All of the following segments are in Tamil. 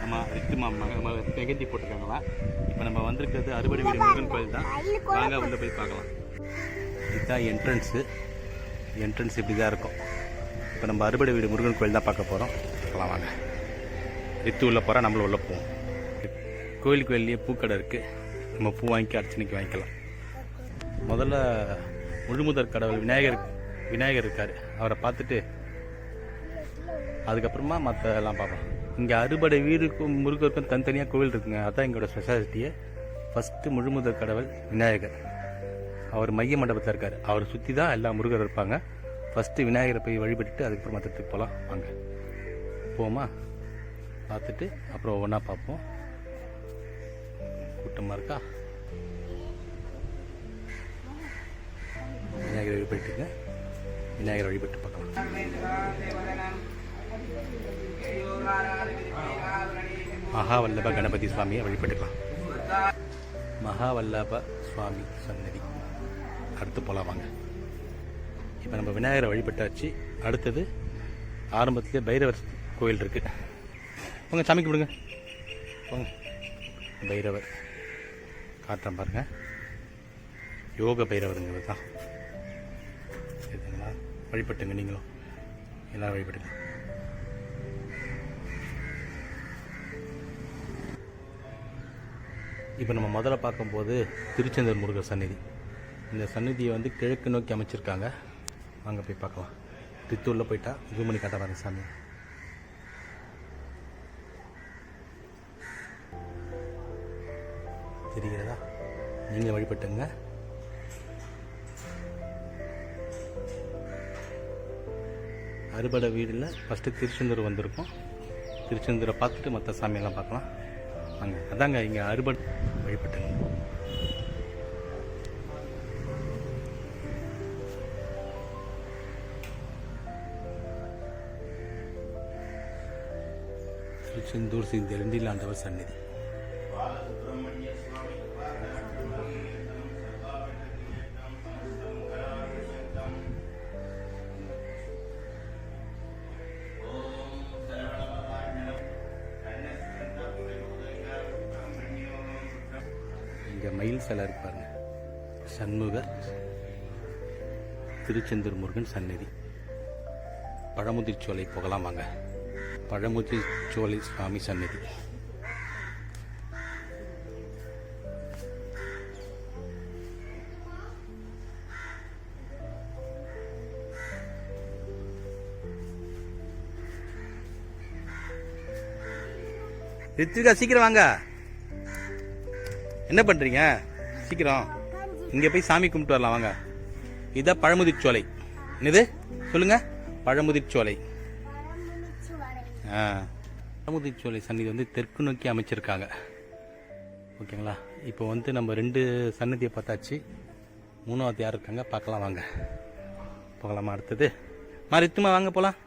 ஆமாம், ரித்து மெகந்தி போட்டிருக்காங்களா. இப்போ நம்ம வந்திருக்கிறது அறுபடை வீடு முருகன் கோயில் தான். வாங்க உள்ள போய் பார்க்கலாம். இதுதான் என்ட்ரன்ஸ் இப்படி தான் இருக்கும். இப்போ நம்ம அறுபடை வீடு முருகன் கோயில் தான் பார்க்க போகிறோம். பார்க்கலாம் வாங்க. ரித்து உள்ளே போகிறா, நம்மளும் உள்ளே போவோம். கோயிலுக்கு பூக்கடை இருக்குது. நம்ம பூ வாங்கி அர்ச்சனைக்கு வாங்கிக்கலாம். முதல்ல முழுமுதற் கடவுள் விநாயகர் இருக்கார். அவரை பார்த்துட்டு அதுக்கப்புறமா மற்ற எல்லாம் பார்ப்போம். இங்கே அறுபடை வீடுக்கும் முருகருக்கும் தனித்தனியாக கோவில் இருக்குங்க. அதுதான் எங்களோட ஸ்பெஷாலிட்டியே. ஃபஸ்ட்டு முழுமுதற் கடவுள் விநாயகர். அவர் மைய மண்டபத்தில் இருக்கார். அவரை சுற்றி தான் எல்லா முருகர் இருப்பாங்க. ஃபஸ்ட்டு விநாயகரை போய் வழிபட்டுட்டு அதுக்கப்புறம் மற்றத்துக்கு போகலாம். வாங்க போமா, பார்த்துட்டு அப்புறம் ஒவ்வொன்றா பார்ப்போம். கூட்டமாக இருக்கா? விநாயகரை வழிபட்டுங்க. விநாயகரை வழிபட்டு பார்க்கலாம். மகாவல்லப கணபதி சுவாமியை வழிபட்டுக்கலாம். மகாவல்லப சுவாமி சன்னதி. அடுத்து போகலாம் வாங்க. இப்போ நம்ம விநாயகரை வழிபட்டாச்சு. அடுத்தது ஆரம்பத்திலே பைரவர் கோயில் இருக்குது. உங்கள் சாமி கும்பிடுங்க. போங்க. பைரவர் காட்டுறேன் பாருங்கள். யோக பைரவருங்கிறது தான். சரிங்களா? வழிபட்டுங்க. நீங்களும் எல்லோரும் வழிபட்டுங்க. இப்போ நம்ம முதல்ல பார்க்கும்போது திருச்செந்தூர் முருகர் சந்நிதி. இந்த சந்நிதியை வந்து கிழக்கு நோக்கி அமைச்சிருக்காங்க. வாங்க போய் பார்க்கலாம். தித்தூரில் போயிட்டா ஜூம் பண்ணி காட்ட பாருங்க சாமி. தெரிகிறதா? நீங்களே வழிபட்டுங்க. அறுபடை வீடில் ஃபஸ்ட்டு திருச்செந்தூர் வந்திருக்கோம். திருச்செந்தூரை பார்த்துட்டு மற்ற சாமியெல்லாம் பார்க்கலாம். வாங்க. அதாங்க இங்கே அறுபடை வழிபட்டுங்க. திருச்செந்தூர் ஸ்ரீ தெரண்டிலாண்டவர் சந்நிதி. இங்கே மயில் சிலை இருப்பாருங்க. சண்முக திருச்செந்தூர் முருகன் சந்நிதி. பழமுதிர்ச்சோலை போகலாம் வாங்க. பழமுதிர்ச்சோலை சுவாமி சந்நிதி. ரித்விகா சீக்கிரம் வாங்க. என்ன பண்ணுறீங்க? சீக்கிரம் இங்கே போய் சாமி கும்பிட்டு வரலாம் வாங்க. இதுதான் பழமுதிர்ச்சோலை. என்னது சொல்லுங்க? பழமுதிர்ச்சோலை. பழமுதிர்ச்சோலை சந்நிதி வந்து தெற்கு நோக்கி அமைச்சிருக்காங்க. ஓகேங்களா? இப்போ வந்து நம்ம 2 சன்னதியை பார்த்தாச்சு. 3வது யார் இருக்காங்க பார்க்கலாம் வாங்க. போகலாமா? அடுத்தது ரித்துமா வாங்க போகலாம்.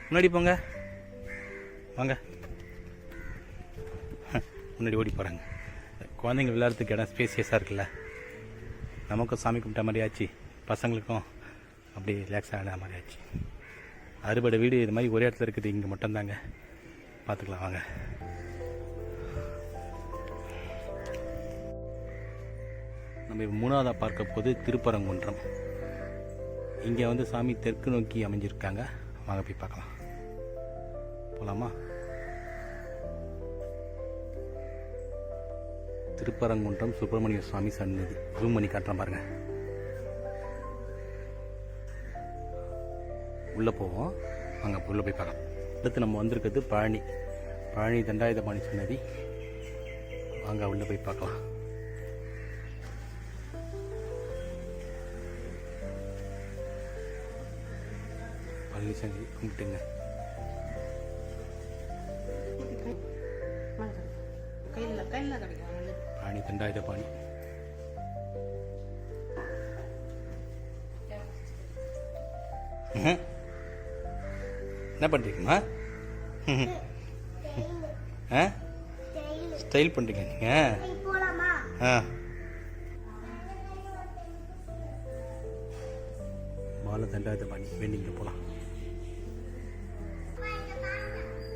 முன்னாடி போங்க வாங்க. முன்னாடி ஓடி போகிறாங்க. குழந்தைங்க விளையாடுறதுக்கு இடம் ஸ்பேசியஸாக இருக்குல்ல. நமக்கும் சாமி கும்பிட்ட மாதிரி ஆச்சு, பசங்களுக்கும் அப்படி ரிலாக்ஸாக ஆன மாதிரி ஆச்சு. அறுபடை வீடு இது மாதிரி ஒரே இடத்துல இருக்குது. இங்கே மட்டும்தாங்க. பார்த்துக்கலாம் வாங்க. நம்ம இப்போ 3வதாக பார்க்க போது திருப்பரங்குன்றம். இங்கே வந்து சாமி தெற்கு நோக்கி அமைஞ்சிருக்காங்க. வாங்க போய் பார்க்கலாம். போகலாமா? திருப்பரங்குன்றம் சுப்பிரமணிய சுவாமி சன்னதி. ஜூம் பண்ணி காட்டுறேன் பாருங்க. உள்ளே போவோம் வாங்க. உள்ளே போய் பார்க்கலாம். அடுத்து நம்ம வந்திருக்கிறது பழனி தண்டாயுதபாணி சன்னதி. வாங்க உள்ளே போய் பார்க்கலாம். பழனி சன்னதி கும்பிட்டுங்க. பழனி தண்டாயுதபாணி. என்ன பண்ணுறீங்கம்மா? ஸ்டைல் பண்ணுறீங்க நீங்கள்? பால தண்டாயுதபாணி வேண்டிங்க போகலாம்.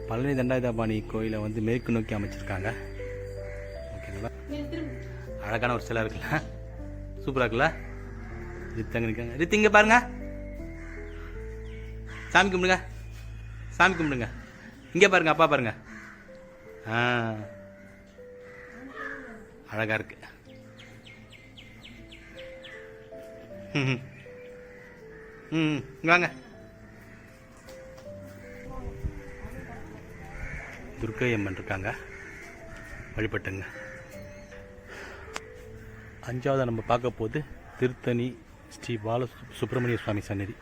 பழனி தண்டாயுதபாணி கோயிலை வந்து மேற்கு நோக்கி அமைச்சிருக்காங்க. ஓகேங்களா, அழகான ஒரு சிலை இருக்குல்ல, சூப்பராக இருக்குல்ல. ரித்தங்க இருக்காங்க. ரித்திங்க பாருங்க, சாமி கும்பிடுங்க, சாமி கும்பிடுங்க. இங்கே பாருங்க, அப்பா பாருங்க. அழகா இருக்கு. வாங்க. துர்க்கை அம்மன் இருக்காங்க, வழிபட்டுங்க. 5வது நம்ம பார்க்க போது திருத்தணி ஸ்ரீ பால சுப்பிரமணிய சுவாமி சன்னதி.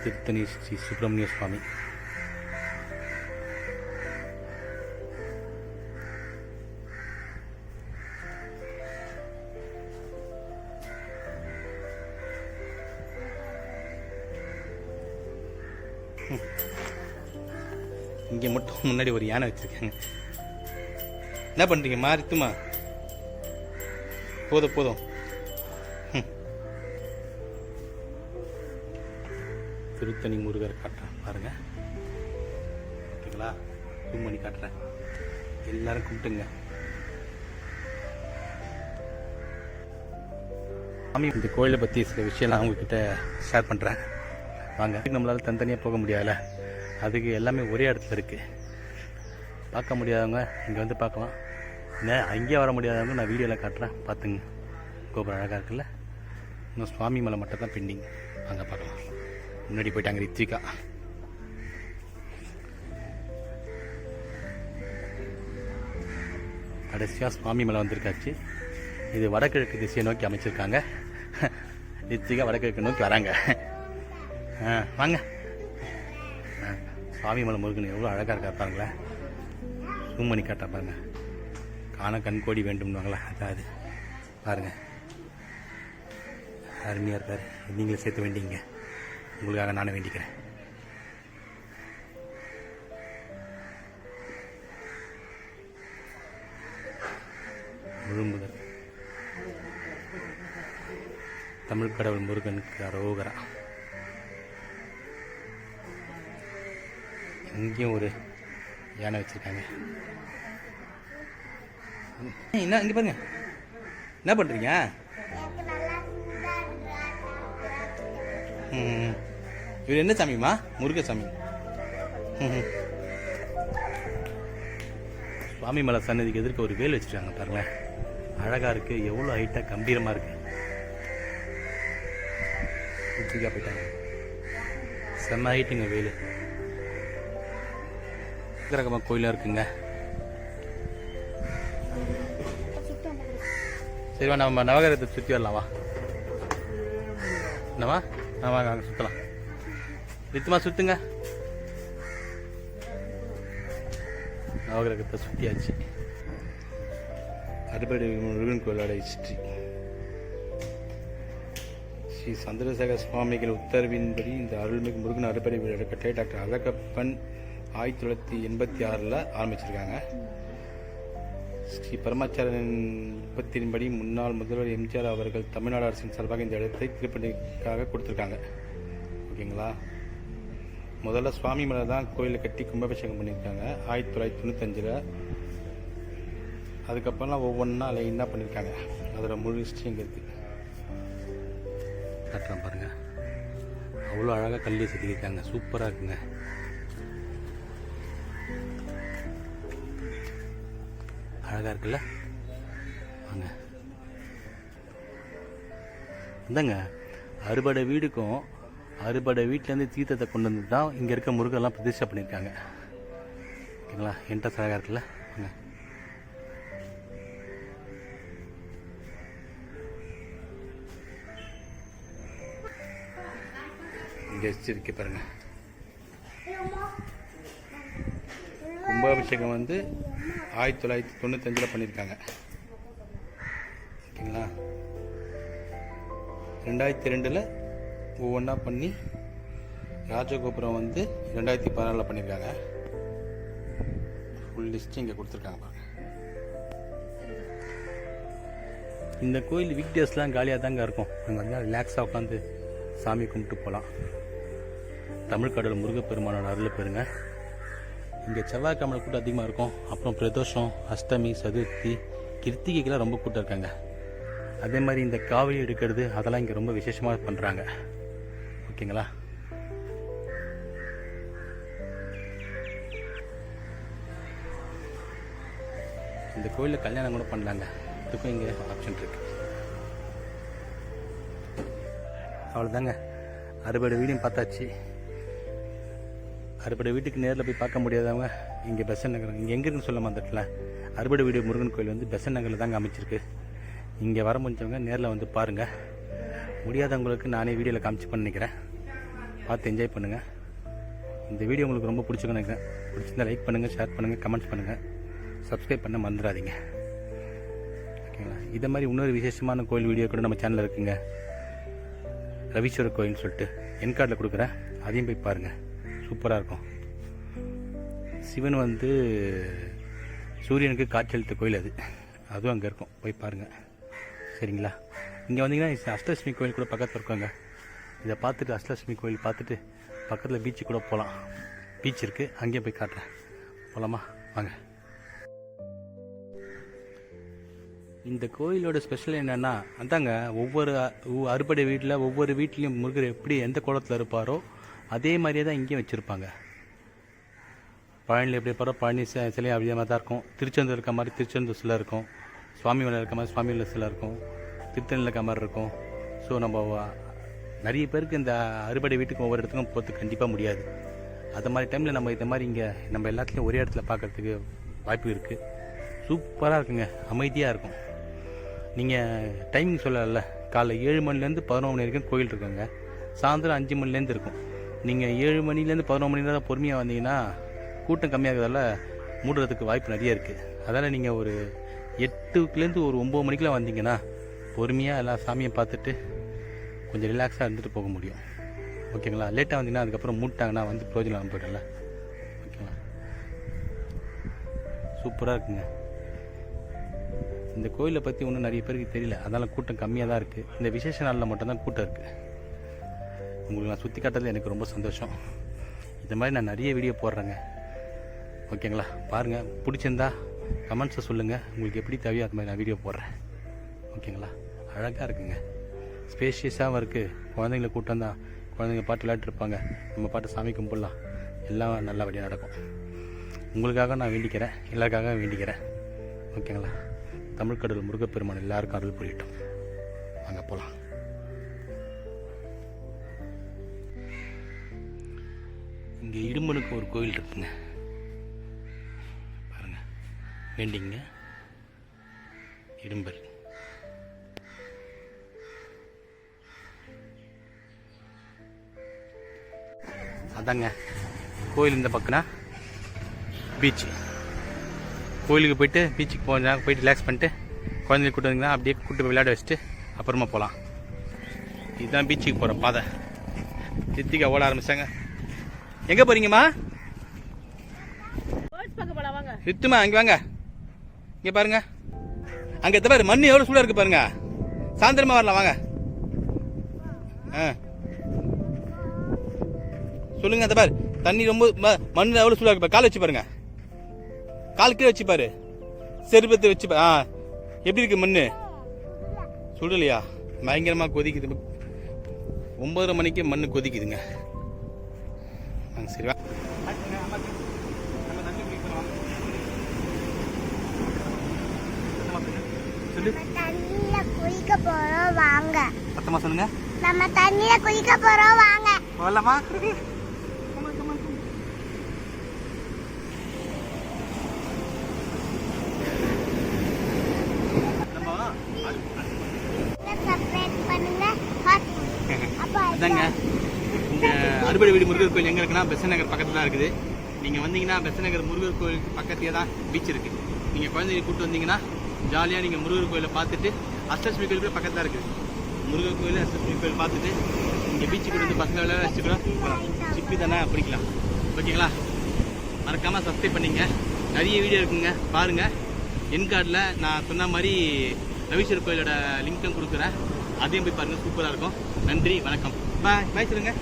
திருத்தணி ஸ்ரீ சுப்பிரமணிய சுவாமி. இங்கே மட்டும் முன்னாடி ஒரு யானை வச்சிருக்காங்க. என்ன பண்ணுறீங்க? மாறித்துமா, போதும் போதும். திருத்தணி முருகர் காட்டுறேன் பாருங்க. ஓகேங்களா, ஜூம் பண்ணி காட்டுறேன். எல்லாரும் கும்பிட்டுங்க. சாமி, இந்த கோயிலை பற்றி சில விஷயம்லாம் அவங்கக்கிட்ட ஷேர் பண்ணுறேன் வாங்க. நம்மளால் தனித்தனியாக போக முடியாதுல்ல, அதுக்கு எல்லாமே ஒரே இடத்துல இருக்குது. பார்க்க முடியாதவங்க இங்கே வந்து பார்க்கலாம். அங்கேயே வர முடியாதவங்க நான் வீடியோவில் காட்டுறேன், பார்த்துங்க. கோபுரம் அழகாக இருக்குல்ல. இன்னும் சுவாமி மலை மட்டும் தான் பெண்டிங். அங்கே பார்க்கலாம். முன்னாடி போயிட்டாங்க ரித்விகா. கடைசியாக சுவாமி மலை வந்திருக்காச்சு. இது வடகிழக்கு திசையை நோக்கி அமைச்சிருக்காங்க. ரித்விகா வடகிழக்கு நோக்கி வராங்க. வாங்க. சுவாமி மலை முருகன் எவ்வளோ அழகாக இருக்கா பாருங்களேன். ஜூம் பண்ணி காட்டா பாருங்க. காண கண்கோடி வேண்டும்னுவாங்களா, அதான் அது பாருங்க. அருமையாக இருக்கார். நீங்களும் சேர்த்து வேண்டிங்க, உங்களுக்காக நானும் வேண்டிக்கிறேன். முழுமுதல் தமிழ் கடவுள் முருகனுக்கு அரோகரா. இங்கேயும் ஒரு யானை வச்சிருக்காங்க. என்ன இங்கே பாருங்க, என்ன பண்ணுறீங்க? இவர் என்ன சாமிமா? முருகசாமி. சுவாமி மலை சன்னதிக்கு எதிர்க்க ஒரு வேல் வச்சுருக்காங்க பாருங்களேன். அழகாக இருக்குது, எவ்வளோ ஹைட்டாக கம்பீரமாக இருக்குது. போயிட்டாங்க, செம்ம ஹைட்டுங்க வேலு. ரகமாக கோயிலாக இருக்குங்க. சரிவா, நம்ம நவகிரகத்தை சுற்றி வரலாம் வா. என்னவா? வாங்க அங்கே சுற்றலாம். நித்தமா சுற்றுங்க. நவகிரகத்தை சுற்றியாச்சு. அறுபடை முருகன் கோயிலோட ஹிஸ்ட்ரி. ஸ்ரீ சந்திரசேகர சுவாமிகள் உத்தரவின்படி இந்த அருள்மிகு முருகன் அறுபடை வீடு கட்டை டாக்டர் அழகப்பன் 1986 ஆரம்பிச்சிருக்காங்க. ஸ்ரீ பரமாச்சாரியன் விருப்பத்தின்படி முன்னாள் முதல்வர் எம்ஜிஆர் அவர்கள் தமிழ்நாடு அரசின் சார்பாக இந்த இடத்தை திருப்பணிக்காக கொடுத்துருக்காங்க. ஓகேங்களா, முதல்ல சுவாமி மலை தான் கோயிலை கட்டி கும்பாபிஷேகம் பண்ணியிருக்காங்க 1995. அதுக்கப்புறம்லாம் ஒவ்வொன்றா லைனாக பண்ணியிருக்காங்க. அதோட முழு ஹிஸ்ட்ரி இங்கே இருக்குது. கட்டுறேன் பாருங்கள், அவ்வளோ அழகாக கல்வி செதுக்கியிருக்காங்க. சூப்பராக இருக்குங்க. அழகாக இருக்குல்ல. வாங்க இந்தாங்க, அறுபடை வீடுக்கும் அறுபடை வீட்டிலேருந்து தீர்த்தத்தை கொண்டு வந்து தான் இங்கே இருக்க முருகெல்லாம் பிரதிஷ்டை பண்ணியிருக்காங்க. ஓகேங்களா, என்ட்ரன்ஸ் அழகாக இருக்குல்ல. வாங்க. இங்கே வச்சிருக்க பாருங்க. கும்பாபிஷேகம் வந்து 1995 பண்ணியிருக்காங்க. ஓகேங்களா, 2002 ஒவ்வொன்றா பண்ணி ராஜகோபுரம் வந்து 2014 பண்ணியிருக்காங்க. ஃபுல் லிஸ்ட் இங்கே கொடுத்துருக்காங்க பாருங்க. இந்த கோயில் வீக் டேஸ்லாம் காலியாக தாங்க இருக்கும். அங்கே வந்து ரிலாக்ஸாக உட்காந்து சாமி கும்பிட்டு போகலாம். தமிழ்கடவுள் முருகப்பெருமானோட அருள் பெறுங்க. இங்கே செவ்வாய்க்கிழமை கூட்டம் அதிகமாக இருக்கும். அப்புறம் பிரதோஷம், அஷ்டமி, சதுர்த்தி, கிருத்திகைக்கெல்லாம் ரொம்ப கூட்டம் இருக்காங்க. அதே மாதிரி இந்த காவடி எடுக்கிறது அதெல்லாம் இங்கே ரொம்ப விசேஷமாக பண்ணுறாங்க. ஓகேங்களா? இந்த கோயிலில் கல்யாணம் கூட பண்ணலாங்க. இதுக்கும் இங்கே ஆப்ஷன் இருக்கு. அவ்வளோதாங்க. அறுபடை வீடியும் பார்த்தாச்சு. அறுபடை வீட்டுக்கு நேரில் போய் பார்க்க முடியாதவங்க இங்கே பெசன் நகர், இங்கே எங்கே இருக்குன்னு சொல்ல மாட்டேன். அறுபடை வீடு முருகன் கோயில் வந்து பெசன் நகரில் தாங்க அமைச்சிருக்கு. இங்கே வர முடிஞ்சவங்க நேரில் வந்து பாருங்கள். முடியாதவங்களுக்கு நானே வீடியோவில் காமிச்சு பண்ணிக்கிறேன். பார்த்து என்ஜாய் பண்ணுங்கள். இந்த வீடியோ உங்களுக்கு ரொம்ப பிடிச்சிருக்குன்னு நினைக்கிறேன். பிடிச்சிருந்தா லைக் பண்ணுங்கள், ஷேர் பண்ணுங்கள், கமெண்ட்ஸ் பண்ணுங்கள், சப்ஸ்கிரைப் பண்ண மறந்துடாதீங்க. ஓகேங்களா? இதை மாதிரி இன்னொரு விசேஷமான கோயில் வீடியோ கூட நம்ம சேனலில் இருக்குங்க. ரவீஸ்வரர் கோயில்னு சொல்லிட்டு என் கார்டில் கொடுக்குறேன். அதையும் போய் பாருங்கள். சூப்பராக இருக்கும். சிவன் வந்து சூரியனுக்கு காட்சியளித்த கோயில் அதுவும் அங்கே இருக்கும். போய் பாருங்கள். சரிங்களா? இங்கே வந்தீங்கன்னா அஷ்டலட்சுமி கோயில் கூட பக்கத்தில் இருக்காங்க. இதை பார்த்துட்டு அஷ்டலட்சுமி கோயில் பார்த்துட்டு பக்கத்தில் பீச்சு கூட போகலாம். பீச் இருக்குது, அங்கேயே போய் காட்டுறேன். போகலாமா? வாங்க. இந்த கோயிலோட ஸ்பெஷல் என்னென்னா அதாங்க, ஒவ்வொரு அறுபடை வீட்டில் ஒவ்வொரு வீட்லேயும் முருகர் எப்படி எந்த குளத்தில் இருப்பாரோ அதே மாதிரியே தான் இங்கேயும் வச்சுருப்பாங்க. பழனியில் எப்படி இருப்பாரோ பழனி சிலையும் அப்படியே மாதிரி தான் இருக்கும். திருச்செந்தூர் இருக்க மாதிரி திருச்செந்தூர் சிலை இருக்கும். சுவாமி மலை இருக்க மாதிரி சுவாமி மலை சிலை இருக்கும். திருத்தணியில் இருக்க மாதிரி இருக்கும். ஸோ நம்ம நிறைய பேருக்கு இந்த அறுபடை வீட்டுக்கு ஒவ்வொரு இடத்துக்கும் போகிறதுக்கு கண்டிப்பாக முடியாது. அது மாதிரி டைமில் நம்ம இந்த மாதிரி இங்கே நம்ம எல்லாத்துலேயும் ஒரே இடத்துல பார்க்குறதுக்கு வாய்ப்பு இருக்குது. சூப்பராக இருக்குங்க. அமைதியாக இருக்கும். நீங்கள் டைமிங் சொல்லல, காலைல 7 மணிலேருந்து 11 மணி வரைக்கும் கோயில் இருக்குங்க. சாயந்தரம் 5 மணிலேருந்து இருக்கும். நீங்கள் 7 மணிலேருந்து 11 மணி நேரம் பொறுமையாக வந்தீங்கன்னா கூட்டம் கம்மியாகிறதால மூடுறதுக்கு வாய்ப்பு நிறைய இருக்குது. அதனால் நீங்கள் ஒரு 8லேருந்து ஒரு 9 மணிக்கெலாம் வந்தீங்கன்னா பொறுமையாக எல்லா சாமியை பார்த்துட்டு கொஞ்சம் ரிலாக்ஸாக இருந்துட்டு போக முடியும். ஓகேங்களா? லேட்டாக வந்தீங்கன்னா அதுக்கப்புறம் மூட்டாங்கன்னா வந்து பிரோஜனம் போய்டல. ஓகேங்களா? சூப்பராக இருக்குங்க. இந்த கோயிலை பற்றி ஒன்றும் நிறைய பேருக்கு தெரியல. அதனால் கூட்டம் கம்மியாக தான் இருக்குது. இந்த விசேஷ நாளில் மட்டும்தான் கூட்டம் இருக்குது. உங்களுக்கு நான் சுற்றி காட்டுறதுல எனக்கு ரொம்ப சந்தோஷம். இந்த மாதிரி நான் நிறைய வீடியோ போடுறேங்க. ஓகேங்களா? பாருங்கள். பிடிச்சிருந்தா கமெண்ட்ஸை சொல்லுங்கள். உங்களுக்கு எப்படி தேவையோ அது மாதிரி நான் வீடியோ போடுறேன். ஓகேங்களா? அழகாக இருக்குங்க. ஸ்பேஷியஸாகவும் இருக்குது. குழந்தைங்கள கூட்டம் தான். குழந்தைங்க பாட்டு விளையாட்டுருப்பாங்க. நம்ம பாட்டு சாமி கும்பிடலாம். எல்லாம் நல்லபடியாக நடக்கும். உங்களுக்காக நான் வேண்டிக்கிறேன். எல்லாருக்காக வேண்டிக்கிறேன். ஓகேங்களா? தமிழ்கடவுள் முருகப்பெருமான் எல்லாருக்கும் அருள் புரியட்டும். அங்கே போகலாம். இங்கே இடும்பனுக்கு ஒரு கோயில் இருக்குங்க. பாருங்க, வேண்டிங்க. இடும்பர். அதாங்க கோயில். இந்த பக்கம்னா பீச்சு. கோயிலுக்கு போயிட்டு பீச்சுக்கு போயிட்டு ரிலாக்ஸ் பண்ணிட்டு குழந்தைங்க கூட்டு வந்தீங்கன்னா அப்படியே கூட்டு போய் விளையாட வச்சுட்டு அப்புறமா போகலாம். இதுதான் பீச்சுக்கு போகிற பாதை. சித்திகா ஓட ஆரம்பிச்சாங்க. எங்கே போகிறீங்கம்மா? சுத்துமா அங்கே வாங்க. இங்கே பாருங்க. அங்கே எத்த பாரு மண் எவ்வளோ சூடாக இருக்குது பாருங்க. சாயந்தரமா வரலாம் வாங்க. சொல்லுங்க. அந்த பாரு தண்ணி ரொம்ப மண் எவ்வளோ சூடாக இருக்கு. கால் வச்சு பாருங்க. கால் கீழே வச்சு பாரு. செருப்பத்தை வச்சு எப்படி இருக்கு மண்ணு? சுடலையா? பயங்கரமா கொதிக்குது. 9:30 மணிக்கு மண்ணு கொதிக்குதுங்க. சரி வா. சொல்லு. தண்ணில குளிக்க போறோம் வாங்க. சத்தமா சொல்லுங்க. நம்ம தண்ணில குளிக்க போறோம் வாங்க. போலாமா? அதாங்க இந்த அறுபடை வீடு முருகர் கோயில் எங்கே இருக்குன்னா பெசன் நகர் பக்கத்தில் தான் இருக்குது. நீங்கள் வந்தீங்கன்னா பெசன் நகர் முருகர் கோயிலுக்கு பக்கத்திலே தான் பீச் இருக்குது. நீங்கள் குழந்தைங்க கூப்பிட்டு வந்தீங்கன்னா ஜாலியாக நீங்கள் முருகர் கோயிலை பார்த்துட்டு அஷ்டலட்சுமி கோயிலுக்கு பக்கத்தில் தான் இருக்குது. முருகர் கோயில் அஷ்டலட்சுமி கோயில் பார்த்துட்டு இங்கே பீச்சுக்கு வந்து பசங்க விளையாட வச்சு கூட சிப்பி தானே பிடிக்கலாம். ஓகேங்களா? மறக்காமல் சப்ஸ்கிரைப் பண்ணிங்க. நிறைய வீடியோ இருக்குங்க பாருங்கள். என் கார்டில் நான் சொன்ன மாதிரி ரவீஸ்வரர் கோயிலோட லிங்க்கும் கொடுக்குறேன். அதையும் போய் பாருங்கள், சூப்பராக இருக்கும். நன்றி, வணக்கம். பாய் பாய் சொல்லுங்கள்.